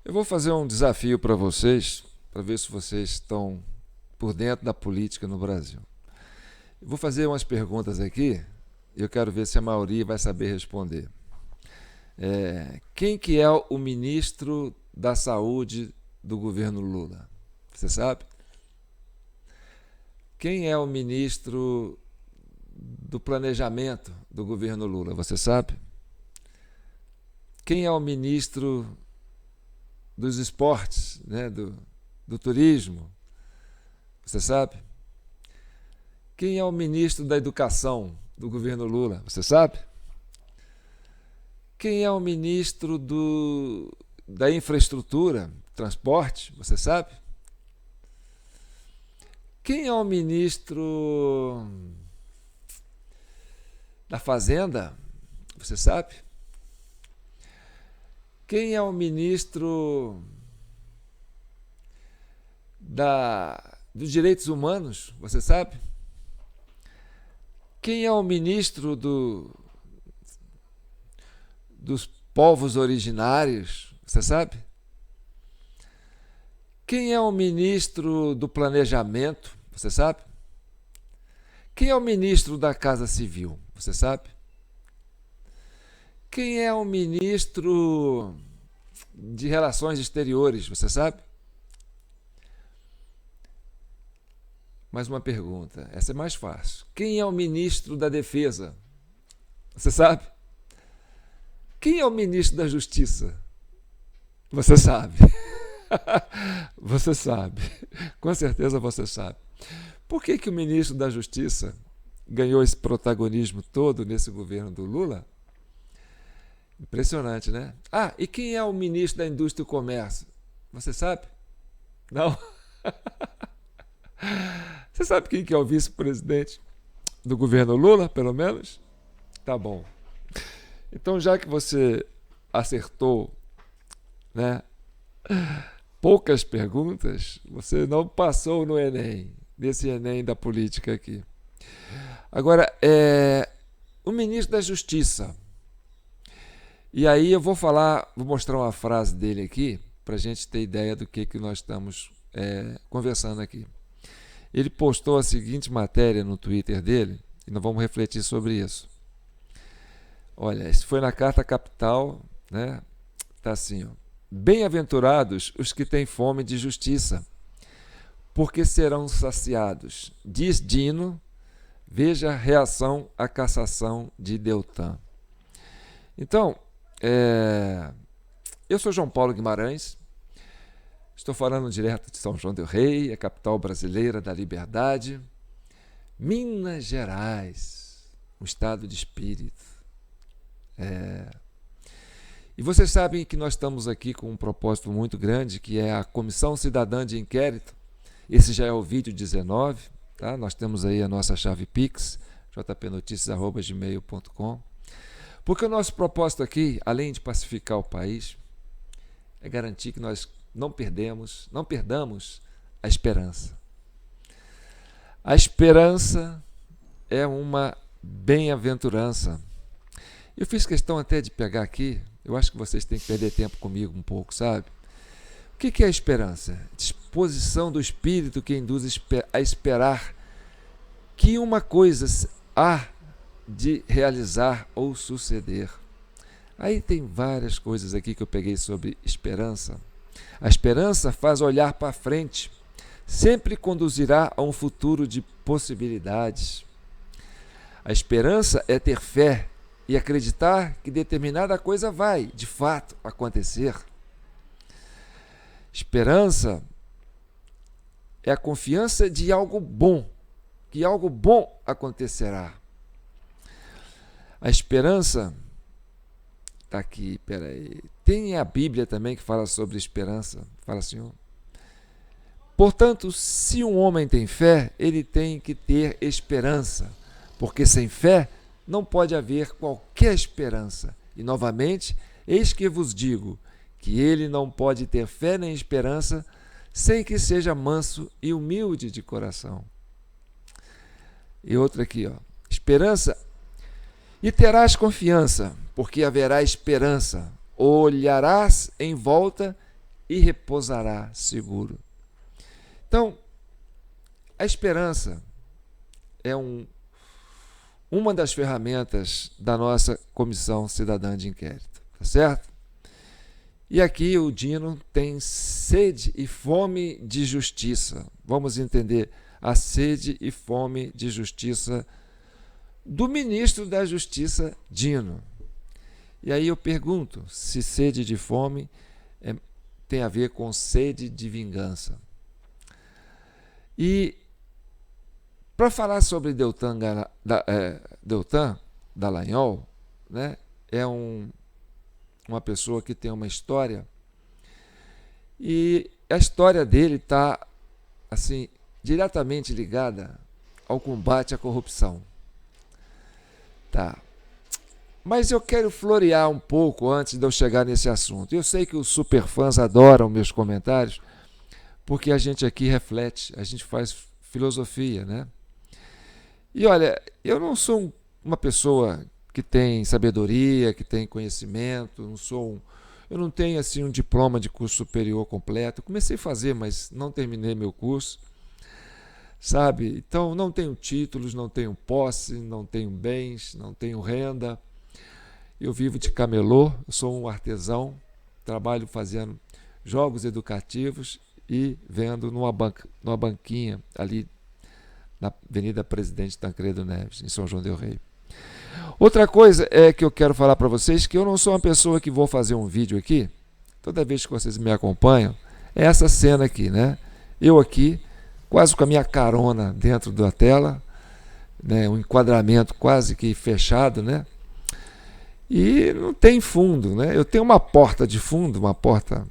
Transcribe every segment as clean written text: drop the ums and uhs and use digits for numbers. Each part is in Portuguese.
Eu vou fazer um desafio para vocês, para ver se vocês estão por dentro da política no Brasil. Eu vou fazer umas perguntas aqui e eu quero ver se a maioria vai saber responder. Quem que é o ministro da Saúde do governo Lula? Você sabe? Quem é o ministro do Planejamento do governo Lula? Você sabe? Quem é o ministro dos esportes, né? do turismo? Você sabe? Quem é o ministro da Educação do governo Lula? Você sabe? Quem é o ministro da Infraestrutura, Transporte? Você sabe? Quem é o ministro da Fazenda? Você sabe? Quem é o ministro dos Direitos Humanos? Você sabe? Quem é o ministro dos povos originários? Você sabe? Quem é o ministro do Planejamento? Você sabe? Quem é o ministro da Casa Civil? Você sabe? Quem é o ministro de Relações Exteriores? Você sabe? Mais uma pergunta, essa é mais fácil. Quem é o ministro da Defesa? Você sabe? Quem é o ministro da Justiça? Você sabe. Você sabe. Com certeza você sabe. Por que o ministro da Justiça ganhou esse protagonismo todo nesse governo do Lula? Impressionante, né? E quem é o ministro da Indústria e Comércio? Você sabe? Não? Você sabe quem que é o vice-presidente do governo Lula, pelo menos? Tá bom. Então, já que você acertou, né, poucas perguntas, você não passou no Enem, nesse Enem da política aqui. Agora, o ministro da Justiça. E aí eu vou mostrar uma frase dele aqui, para a gente ter ideia do que nós estamos conversando aqui. Ele postou a seguinte matéria no Twitter dele, e nós vamos refletir sobre isso. Olha, isso foi na Carta Capital, né? Está assim, ó. Bem-aventurados os que têm fome de justiça, porque serão saciados. Diz Dino, veja a reação à cassação de Deltan. Então, eu sou João Paulo Guimarães, estou falando direto de São João del Rei, a capital brasileira da liberdade, Minas Gerais, um estado de espírito. E vocês sabem que nós estamos aqui com um propósito muito grande, que é a Comissão Cidadã de Inquérito. Esse já é o vídeo 19, tá? Nós temos aí a nossa chave Pix, jpnoticias@gmail.com. Porque o nosso propósito aqui, além de pacificar o país, é garantir que nós não perdamos a esperança. A esperança é uma bem-aventurança. Eu fiz questão até de pegar aqui, eu acho que vocês têm que perder tempo comigo um pouco, sabe? O que é a esperança? Disposição do espírito que induz a esperar que uma coisa há de realizar ou suceder. Aí tem várias coisas aqui que eu peguei sobre esperança. A esperança faz olhar para frente, sempre conduzirá a um futuro de possibilidades. A esperança é ter fé e acreditar que determinada coisa vai, de fato, acontecer. Esperança é a confiança de algo bom, que algo bom acontecerá. A esperança está aqui, peraí. Tem a Bíblia também que fala sobre esperança. Fala assim, ó. Portanto, se um homem tem fé, ele tem que ter esperança, porque sem fé não pode haver qualquer esperança. E novamente, eis que vos digo que ele não pode ter fé nem esperança sem que seja manso e humilde de coração. E outra aqui, ó. Esperança. E terás confiança, porque haverá esperança. Olharás em volta e repousará seguro. Então, a esperança é uma das ferramentas da nossa Comissão Cidadã de Inquérito, tá certo? E aqui o Dino tem sede e fome de justiça. Vamos entender a sede e fome de justiça do ministro da Justiça, Dino. E aí eu pergunto se sede de fome tem a ver com sede de vingança. E para falar sobre Deltan Dallagnol, né, é uma pessoa que tem uma história, e a história dele está assim, diretamente ligada ao combate à corrupção. Tá. Mas eu quero florear um pouco antes de eu chegar nesse assunto. Eu sei que os superfãs adoram meus comentários, porque a gente aqui reflete, a gente faz filosofia, né? E olha, eu não sou uma pessoa que tem sabedoria, que tem conhecimento, eu não tenho assim um diploma de curso superior completo. Comecei a fazer, mas não terminei meu curso, sabe? Então não tenho títulos, não tenho posse, não tenho bens, não tenho renda. Eu vivo de camelô, eu sou um artesão, trabalho fazendo jogos educativos e vendo numa banquinha ali na Avenida Presidente Tancredo Neves, em São João del Rei. Outra coisa é que eu quero falar para vocês, que eu não sou uma pessoa que vou fazer um vídeo aqui, toda vez que vocês me acompanham, é essa cena aqui, né? Eu aqui, quase com a minha carona dentro da tela, né? Um enquadramento quase que fechado, né? E não tem fundo, né? Eu tenho uma porta de fundo, uma porta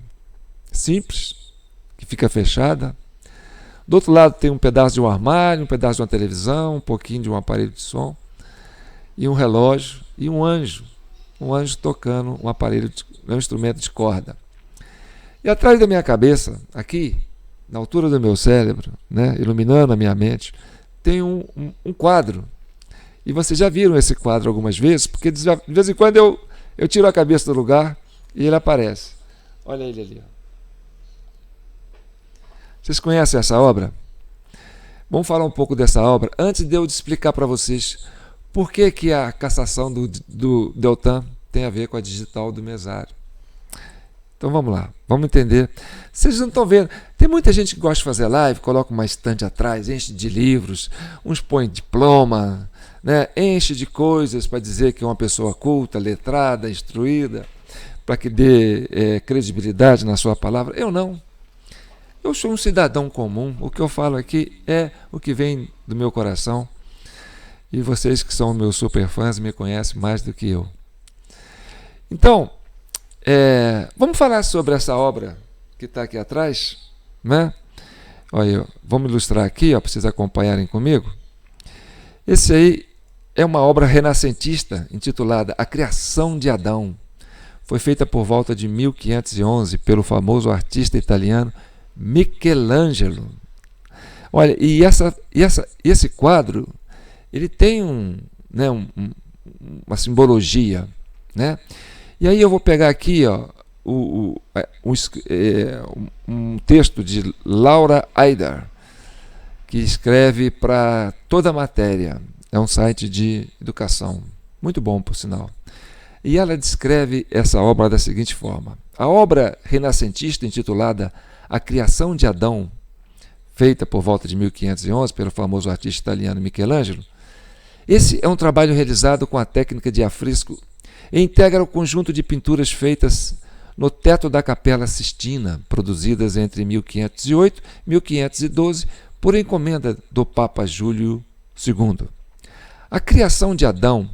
simples, que fica fechada. Do outro lado tem um pedaço de um armário, um pedaço de uma televisão, um pouquinho de um aparelho de som, e um relógio, e um anjo tocando um instrumento de corda. E atrás da minha cabeça, aqui, na altura do meu cérebro, né, iluminando a minha mente, tem um quadro. E vocês já viram esse quadro algumas vezes, porque de vez em quando eu tiro a cabeça do lugar e ele aparece. Olha ele ali. Vocês conhecem essa obra? Vamos falar um pouco dessa obra, antes de eu explicar para vocês por que a cassação do Deltan tem a ver com a digital do mesário. Então vamos lá, vamos entender. Vocês não estão vendo, tem muita gente que gosta de fazer live, coloca uma estante atrás, enche de livros, uns põe diploma, né? Enche de coisas para dizer que é uma pessoa culta, letrada, instruída, para que dê credibilidade na sua palavra. Eu não. Eu sou um cidadão comum, o que eu falo aqui é o que vem do meu coração, e vocês que são meus superfãs me conhecem mais do que eu. Então, vamos falar sobre essa obra que está aqui atrás, né? Olha, vamos ilustrar aqui, para vocês acompanharem comigo. Esse aí é uma obra renascentista intitulada A Criação de Adão. Foi feita por volta de 1511 pelo famoso artista italiano Michelangelo. Olha, e esse quadro, ele tem uma simbologia, né? E aí eu vou pegar aqui, ó, um texto de Laura Aidar, que escreve para Toda a Matéria. É um site de educação, muito bom, por sinal. E ela descreve essa obra da seguinte forma: a obra renascentista intitulada A Criação de Adão, feita por volta de 1511 pelo famoso artista italiano Michelangelo, esse é um trabalho realizado com a técnica de afresco e integra o conjunto de pinturas feitas no teto da Capela Sistina, produzidas entre 1508 e 1512 por encomenda do Papa Júlio II. A criação de Adão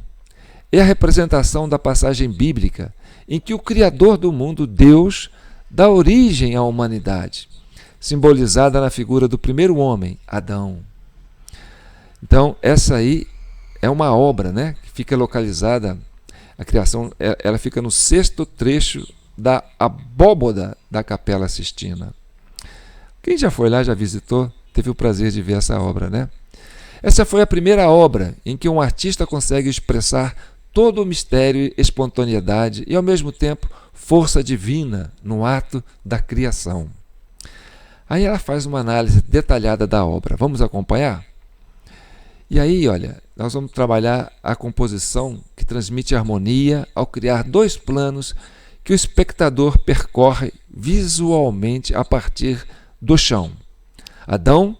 é a representação da passagem bíblica em que o Criador do mundo, Deus, dá origem à humanidade, simbolizada na figura do primeiro homem, Adão. Então, essa aí é uma obra, né, que fica localizada, a criação, ela fica no 6º trecho da abóboda da Capela Sistina. Quem já foi lá, já visitou, teve o prazer de ver essa obra, né? Essa foi a primeira obra em que um artista consegue expressar todo o mistério e espontaneidade e, ao mesmo tempo, força divina no ato da criação. Aí ela faz uma análise detalhada da obra. Vamos acompanhar? E aí, olha, nós vamos trabalhar a composição que transmite harmonia ao criar dois planos que o espectador percorre visualmente a partir do chão. Adão,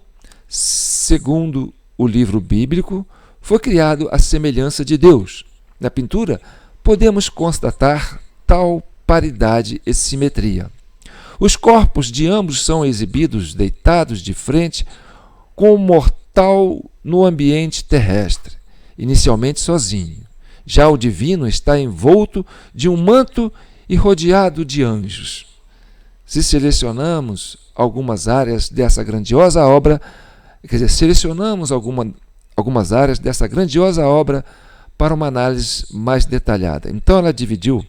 segundo o livro bíblico, foi criado à semelhança de Deus. Na pintura, podemos constatar tal paridade e simetria. Os corpos de ambos são exibidos deitados de frente com o mortal no ambiente terrestre, inicialmente sozinho. Já o divino está envolto de um manto e rodeado de anjos. Se selecionamos algumas áreas dessa grandiosa obra, algumas áreas dessa grandiosa obra para uma análise mais detalhada. Então ela dividiu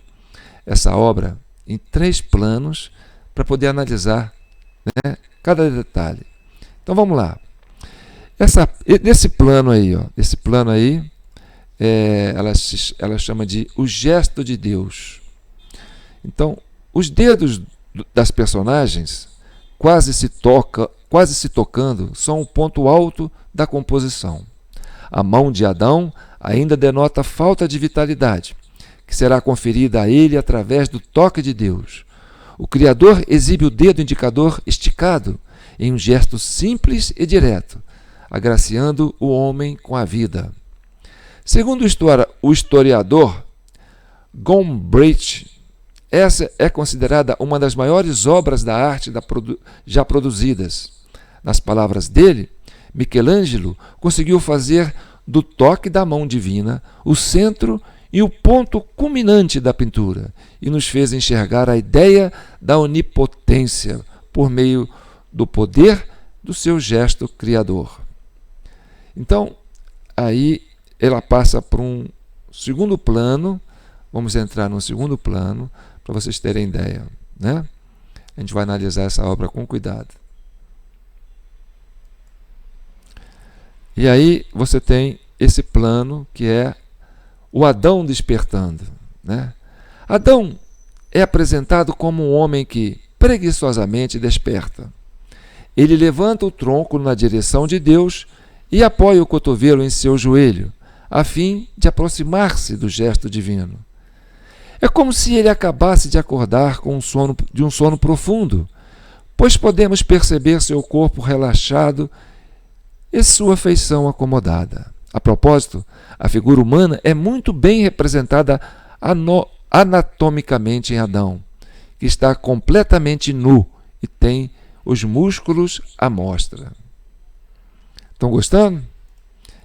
essa obra em 3 planos para poder analisar, né, cada detalhe. Então vamos lá. Nesse plano aí, ela chama de o gesto de Deus. Então, os dedos das personagens quase se tocando são o ponto alto da composição. A mão de Adão ainda denota falta de vitalidade, que será conferida a ele através do toque de Deus. O Criador exibe o dedo indicador esticado em um gesto simples e direto, agraciando o homem com a vida. Segundo o historiador Gombrich, essa é considerada uma das maiores obras da arte já produzidas. Nas palavras dele, Michelangelo conseguiu fazer do toque da mão divina o centro e o ponto culminante da pintura e nos fez enxergar a ideia da onipotência por meio do poder do seu gesto criador. Então, aí ela passa para um segundo plano. Vamos entrar no segundo plano para vocês terem ideia, né? A gente vai analisar essa obra com cuidado. E aí você tem esse plano que é o Adão despertando, né? Adão é apresentado como um homem que preguiçosamente desperta. Ele levanta o tronco na direção de Deus e apoia o cotovelo em seu joelho, a fim de aproximar-se do gesto divino. É como se ele acabasse de acordar de um sono profundo, pois podemos perceber seu corpo relaxado e sua feição acomodada. A propósito, a figura humana é muito bem representada anatomicamente em Adão, que está completamente nu e tem os músculos à mostra. Estão gostando?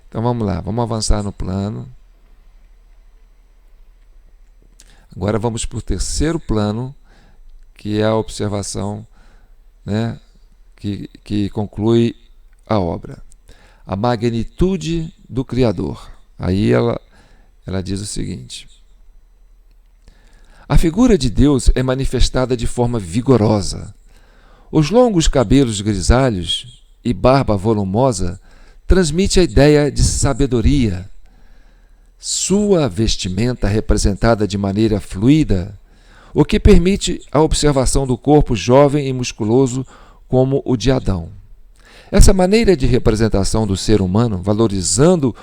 Então vamos lá, vamos avançar no plano. Agora vamos para o terceiro plano, que é a observação, né, que conclui a obra. A magnitude do Criador. Aí ela diz o seguinte: a figura de Deus é manifestada de forma vigorosa. Os longos cabelos grisalhos e barba volumosa transmite a ideia de sabedoria. Sua vestimenta representada de maneira fluida, o que permite a observação do corpo jovem e musculoso como o de Adão. Essa maneira de representação do ser humano, valorizando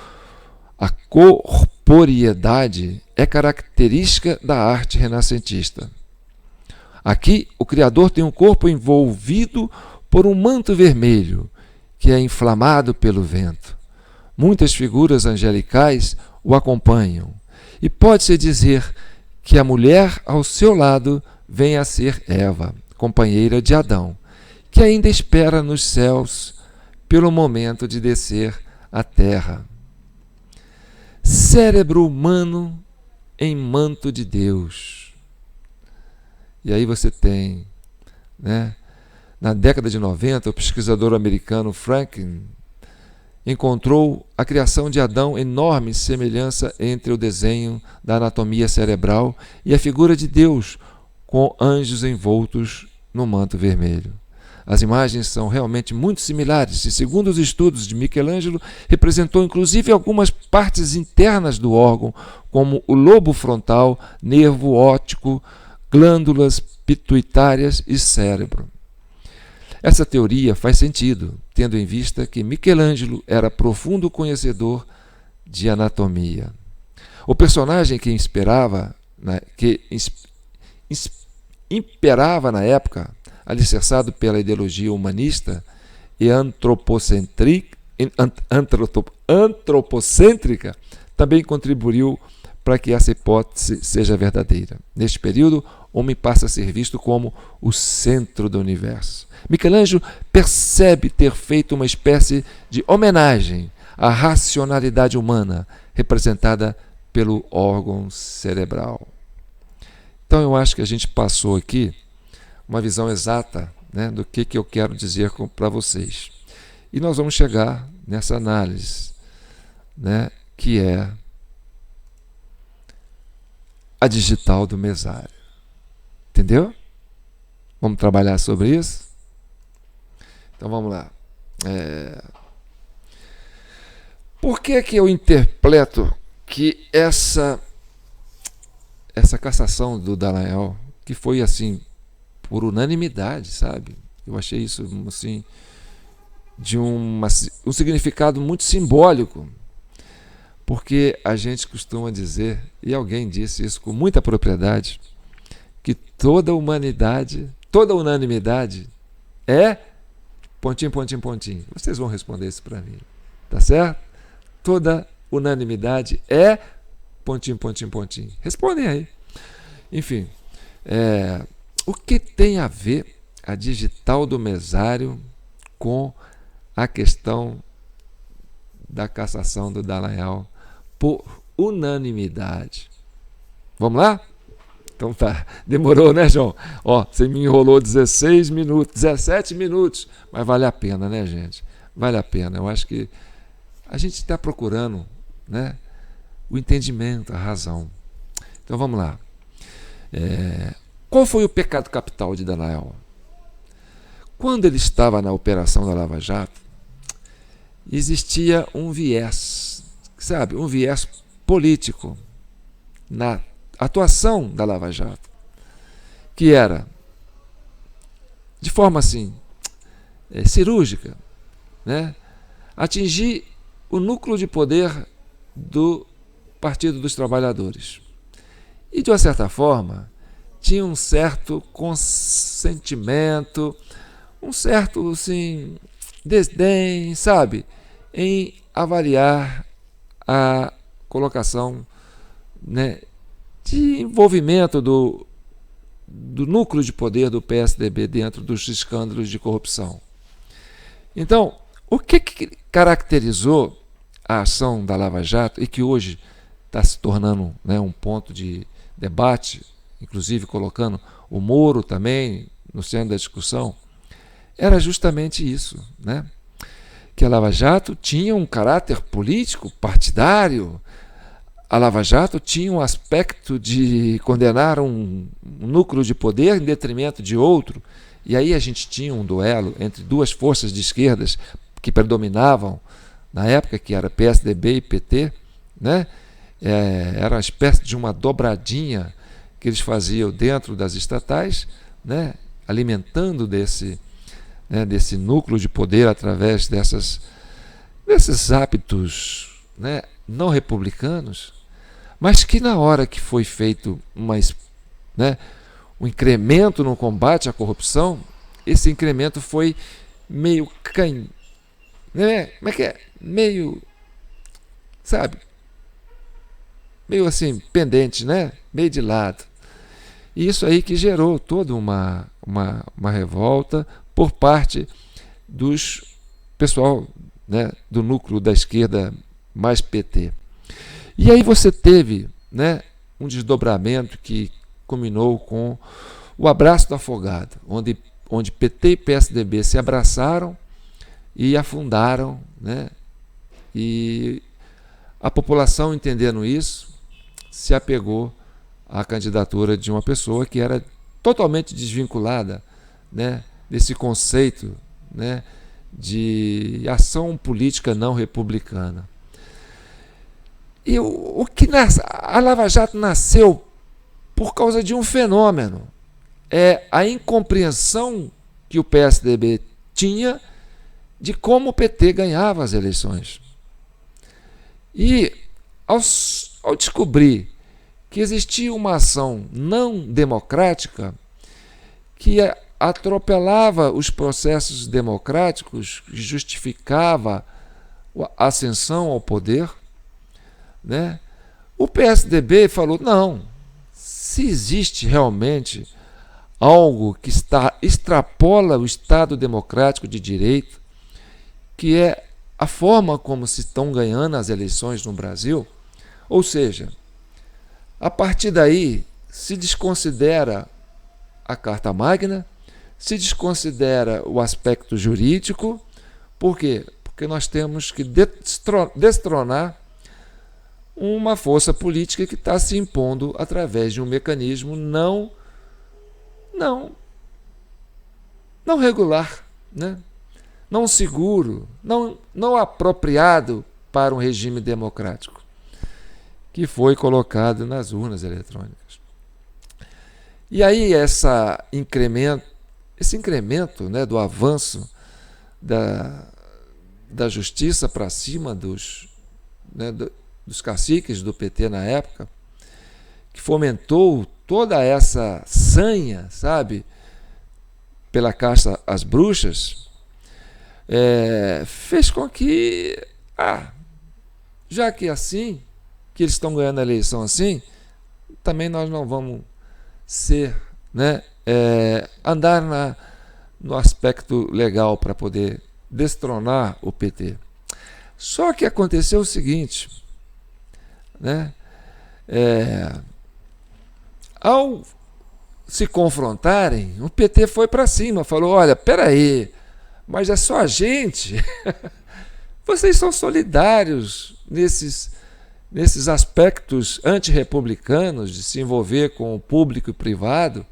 a corporeidade, é característica da arte renascentista. Aqui, o Criador tem um corpo envolvido por um manto vermelho, que é inflamado pelo vento. Muitas figuras angelicais o acompanham, e pode-se dizer que a mulher ao seu lado vem a ser Eva, companheira de Adão, que ainda espera nos céus pelo momento de descer à terra. Cérebro humano em manto de Deus. E aí você tem, né, na década de 90, o pesquisador americano Franklin encontrou a criação de Adão enorme semelhança entre o desenho da anatomia cerebral e a figura de Deus com anjos envoltos no manto vermelho. As imagens são realmente muito similares e, segundo os estudos de Michelangelo, representou inclusive algumas partes internas do órgão, como o lobo frontal, nervo óptico, glândulas pituitárias e cérebro. Essa teoria faz sentido, tendo em vista que Michelangelo era profundo conhecedor de anatomia. O personagem que imperava na época, alicerçado pela ideologia humanista e antropocêntrica, também contribuiu para que essa hipótese seja verdadeira. Neste período, o homem passa a ser visto como o centro do universo. Michelangelo percebe ter feito uma espécie de homenagem à racionalidade humana, representada pelo órgão cerebral. Então eu acho que a gente passou aqui uma visão exata, né, do que eu quero dizer para vocês. E nós vamos chegar nessa análise, né, que é a digital do mesário. Entendeu? Vamos trabalhar sobre isso? Então vamos lá. Por que eu interpreto que essa cassação do Dallagnol, que foi assim por unanimidade, sabe? Eu achei isso assim de um significado muito simbólico, porque a gente costuma dizer, e alguém disse isso com muita propriedade, que toda unanimidade é pontinho, pontinho, pontinho. Vocês vão responder isso para mim, tá certo? Toda unanimidade é pontinho, pontinho, pontinho. Respondem aí. Enfim, o que tem a ver a digital do mesário com a questão da cassação do Dallagnol por unanimidade? Vamos lá? Então tá, demorou, né, João? Ó, você me enrolou 17 minutos, mas vale a pena, né, gente? Vale a pena. Eu acho que a gente está procurando, né, o entendimento, a razão. Então vamos lá. Qual foi o pecado capital de Dallagnol? Quando ele estava na operação da Lava Jato, existia um viés, sabe, um viés político na atuação da Lava Jato, que era, de forma assim, cirúrgica, né, atingir o núcleo de poder do Partido dos Trabalhadores. E, de uma certa forma, tinha um certo consentimento, um certo assim, desdém, sabe, em avaliar a colocação, né, de envolvimento do núcleo de poder do PSDB dentro dos escândalos de corrupção. Então, o que caracterizou a ação da Lava Jato e que hoje está se tornando, né, um ponto de debate, inclusive colocando o Moro também no centro da discussão, era justamente isso, né? Que a Lava Jato tinha um caráter político, partidário. A Lava Jato tinha um aspecto de condenar um núcleo de poder em detrimento de outro. E aí a gente tinha um duelo entre duas forças de esquerdas que predominavam na época, que era PSDB e PT, né? Era uma espécie de uma dobradinha que eles faziam dentro das estatais, né? Alimentando desse núcleo de poder através desses hábitos, né, não republicanos, mas que na hora que foi feito um incremento no combate à corrupção, esse incremento foi meio né? Como é que é? Meio, sabe? Meio assim, pendente, né? Meio de lado. E isso aí que gerou toda uma revolta por parte dos pessoal, né, do núcleo da esquerda mais PT. E aí você teve, né, um desdobramento que culminou com o abraço do afogado, onde PT e PSDB se abraçaram e afundaram, né, e a população, entendendo isso, se apegou à candidatura de uma pessoa que era totalmente desvinculada, né, desse conceito, né, de ação política não republicana. E a Lava Jato nasceu por causa de um fenômeno. É a incompreensão que o PSDB tinha de como o PT ganhava as eleições. E ao descobrir que existia uma ação não democrática que atropelava os processos democráticos, justificava a ascensão ao poder, né? O PSDB falou, não, se existe realmente algo que extrapola o Estado democrático de direito, que é a forma como se estão ganhando as eleições no Brasil, ou seja, a partir daí se desconsidera a Carta Magna, se desconsidera o aspecto jurídico. Por quê? Porque nós temos que destronar uma força política que está se impondo através de um mecanismo não regular, né? Não seguro, não apropriado para um regime democrático, que foi colocado nas urnas eletrônicas. E aí esse incremento, né, do avanço da justiça para cima dos caciques do PT na época, que fomentou toda essa sanha, sabe, pela caça às bruxas, fez com que, já que é assim, que eles estão ganhando a eleição assim, também nós não vamos andar no aspecto legal para poder destronar o PT. Só que aconteceu o seguinte, né? Ao se confrontarem, o PT foi para cima, falou, olha, peraí, mas é só a gente. Vocês são solidários nesses aspectos antirrepublicanos de se envolver com o público e privado,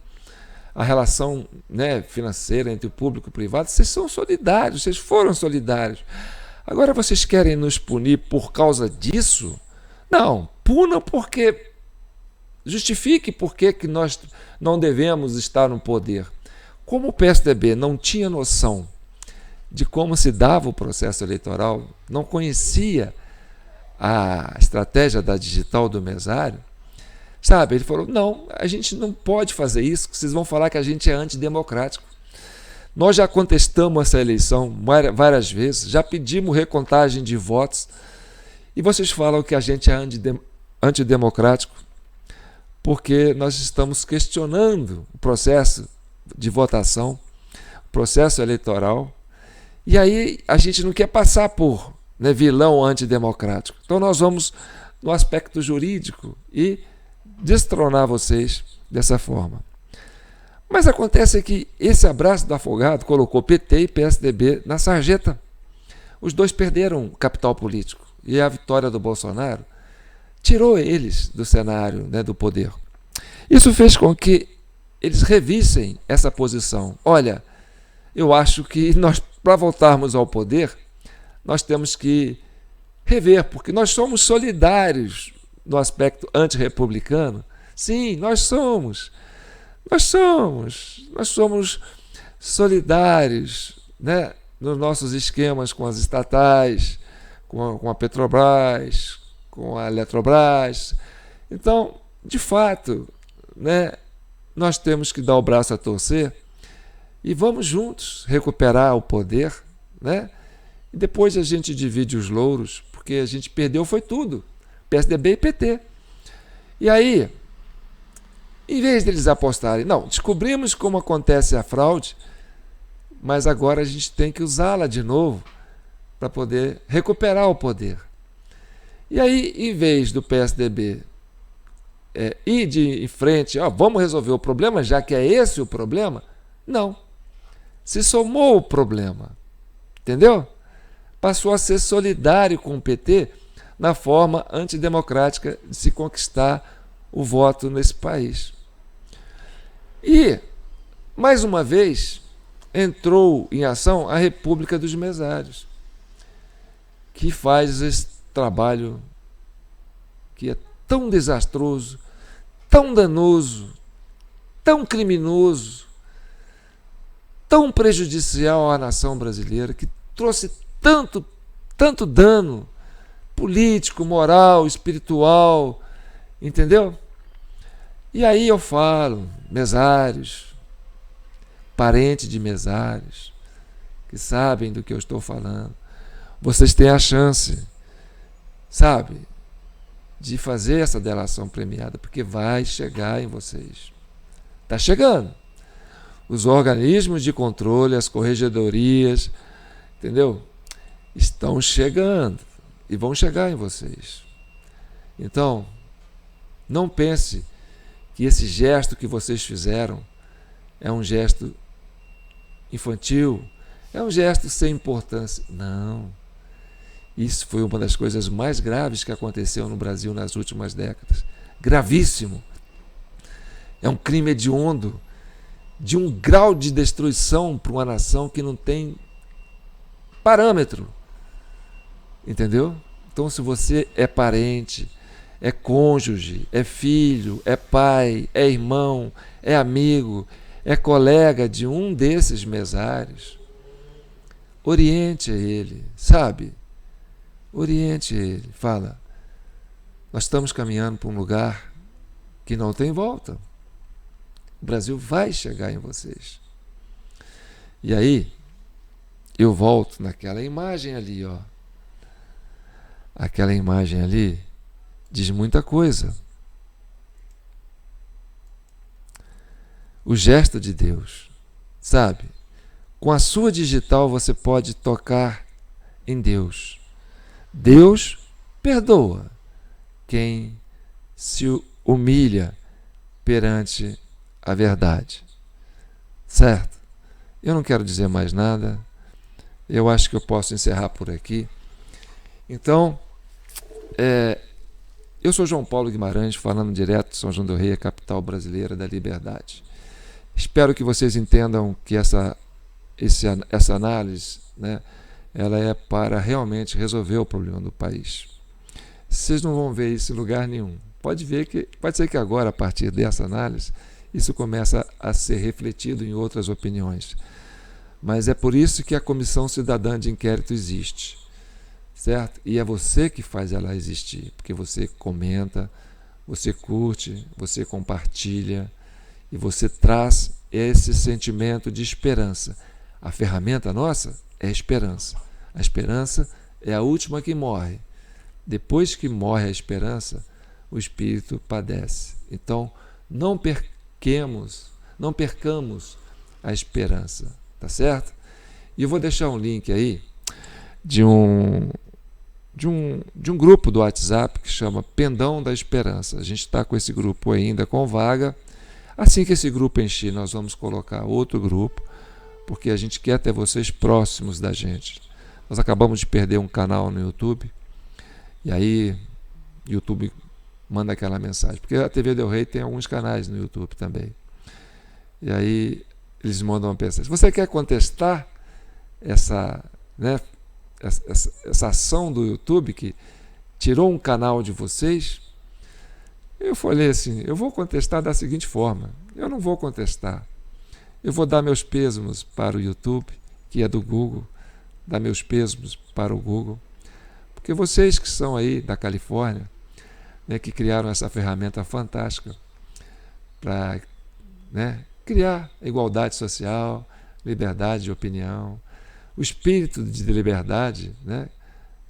a relação, né, financeira entre o público e o privado, vocês são solidários, vocês foram solidários. Agora vocês querem nos punir por causa disso? Não, punam porque justifique por que nós não devemos estar no poder. Como o PSDB não tinha noção de como se dava o processo eleitoral, não conhecia a estratégia da digital do mesário, sabe? Ele falou, não, a gente não pode fazer isso, vocês vão falar que a gente é antidemocrático. Nós já contestamos essa eleição várias vezes, já pedimos recontagem de votos, e vocês falam que a gente é antidemocrático, porque nós estamos questionando o processo de votação, o processo eleitoral, e aí a gente não quer passar por, né, vilão antidemocrático. Então nós vamos no aspecto jurídico e destronar vocês dessa forma. Mas acontece que esse abraço do afogado colocou PT e PSDB na sarjeta. Os dois perderam capital político e a vitória do Bolsonaro tirou eles do cenário, né, do poder. Isso fez com que eles revissem essa posição. Olha, eu acho que nós, para voltarmos ao poder, nós temos que rever, porque nós somos solidários no aspecto antirrepublicano. Sim, nós somos solidários, né, nos nossos esquemas com as estatais, com a Petrobras, com a Eletrobras. Então, de fato, né, nós temos que dar o braço a torcer e vamos juntos recuperar o poder, né? E depois a gente divide os louros, porque a gente perdeu foi tudo, PSDB e PT. E aí, em vez deles apostarem, não, descobrimos como acontece a fraude, mas agora a gente tem que usá-la de novo para poder recuperar o poder. E aí, em vez do PSDB ir em frente, vamos resolver o problema, já que é esse o problema, não. Se somou o problema, entendeu? Passou a ser solidário com o PT na forma antidemocrática de se conquistar o voto nesse país. E, mais uma vez, entrou em ação a República dos Mesários, que faz esse trabalho que é tão desastroso, tão danoso, tão criminoso, tão prejudicial à nação brasileira, que trouxe tanto dano político, moral, espiritual, entendeu? E aí eu falo, mesários, parentes de mesários, que sabem do que eu estou falando, vocês têm a chance, sabe, de fazer essa delação premiada, porque vai chegar em vocês. Está chegando. Os organismos de controle, as corregedorias, entendeu? Estão chegando e vão chegar em vocês. Então, não pense que esse gesto que vocês fizeram é um gesto infantil, é um gesto sem importância. Não. Isso foi uma das coisas mais graves que aconteceu no Brasil nas últimas décadas. Gravíssimo. É um crime hediondo, de um grau de destruição para uma nação que não tem parâmetro. Entendeu? Então, se você é parente, é cônjuge, é filho, é pai, é irmão, é amigo, é colega de um desses mesários, oriente ele, sabe? Oriente ele, fala, nós estamos caminhando para um lugar que não tem volta. O Brasil vai chegar em vocês. E aí, eu volto naquela imagem ali, ó. Aquela imagem ali diz muita coisa. O gesto de Deus, sabe? Com a sua digital você pode tocar em Deus. Deus perdoa quem se humilha perante a verdade. Certo? Eu não quero dizer mais nada. Eu acho que eu posso encerrar por aqui. Então, eu sou João Paulo Guimarães, falando direto de São João del Rei, a capital brasileira da liberdade. Espero que vocês entendam que essa análise, né, ela é para realmente resolver o problema do país. Vocês não vão ver isso em lugar nenhum. Pode ser que agora, a partir dessa análise, isso começa a ser refletido em outras opiniões. Mas é por isso que a Comissão Cidadã de Inquérito existe, certo? E é você que faz ela existir, porque você comenta, você curte, você compartilha e você traz esse sentimento de esperança. A ferramenta nossa é a esperança. A esperança é a última que morre. Depois que morre a esperança, o espírito padece. Então, não percamos a esperança, tá certo? E eu vou deixar um link aí de um grupo do WhatsApp que chama Pendão da Esperança. A gente está com esse grupo ainda com vaga. Assim que esse grupo encher, nós vamos colocar outro grupo, porque a gente quer ter vocês próximos da gente. Nós acabamos de perder um canal no YouTube, e aí o YouTube manda aquela mensagem, porque a TV Del Rey tem alguns canais no YouTube também. E aí eles mandam uma mensagem. Você quer contestar essa ação do YouTube que tirou um canal de vocês? Eu falei assim, eu vou contestar da seguinte forma, eu não vou contestar, eu vou dar meus pêsames para o YouTube, que é do Google, dar meus pêsames para o Google, porque vocês que são aí da Califórnia, né, que criaram essa ferramenta fantástica para, né, criar igualdade social, liberdade de opinião, o espírito de liberdade, né,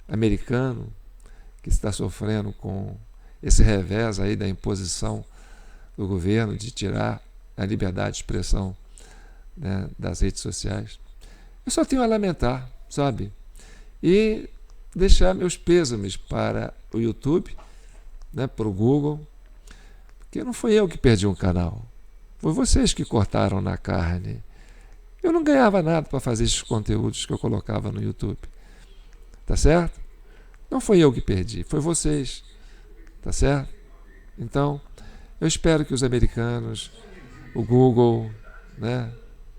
americano, que está sofrendo com esse revés aí da imposição do governo de tirar a liberdade de expressão, né, das redes sociais. Eu só tenho a lamentar, sabe? E deixar meus pêsames para o YouTube, né, para o Google, porque não fui eu que perdi um canal, foi vocês que cortaram na carne. Eu não ganhava nada para fazer esses conteúdos que eu colocava no YouTube, tá certo? Não foi eu que perdi, foi vocês, tá certo? Então, eu espero que os americanos, o Google, né,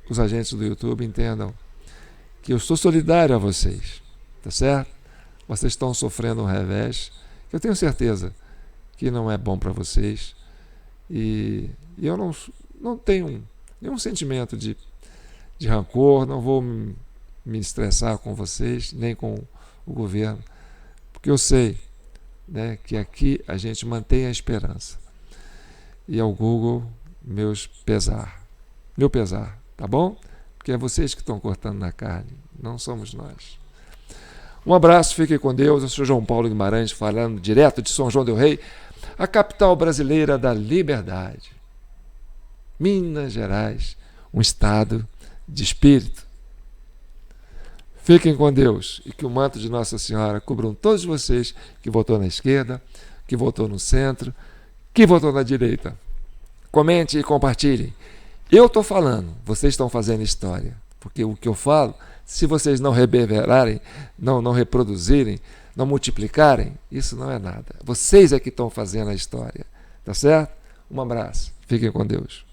os agentes do YouTube entendam que eu sou solidário a vocês, tá certo? Vocês estão sofrendo um revés, que eu tenho certeza que não é bom para vocês, e eu não tenho nenhum sentimento de rancor, não vou me estressar com vocês, nem com o governo, porque eu sei, né, que aqui a gente mantém a esperança. E ao Google, meu pesar, tá bom? Porque é vocês que estão cortando na carne, não somos nós. Um abraço, fiquem com Deus. Eu sou João Paulo Guimarães, falando direto de São João del Rei, a capital brasileira da liberdade. Minas Gerais, um estado de espírito. Fiquem com Deus e que o manto de Nossa Senhora cubram todos vocês que votou na esquerda, que votou no centro, que votou na direita. Comente e compartilhem. Eu estou falando, vocês estão fazendo história, porque o que eu falo, se vocês não reverberarem, não reproduzirem, não multiplicarem, isso não é nada. Vocês é que estão fazendo a história, tá certo? Um abraço, fiquem com Deus.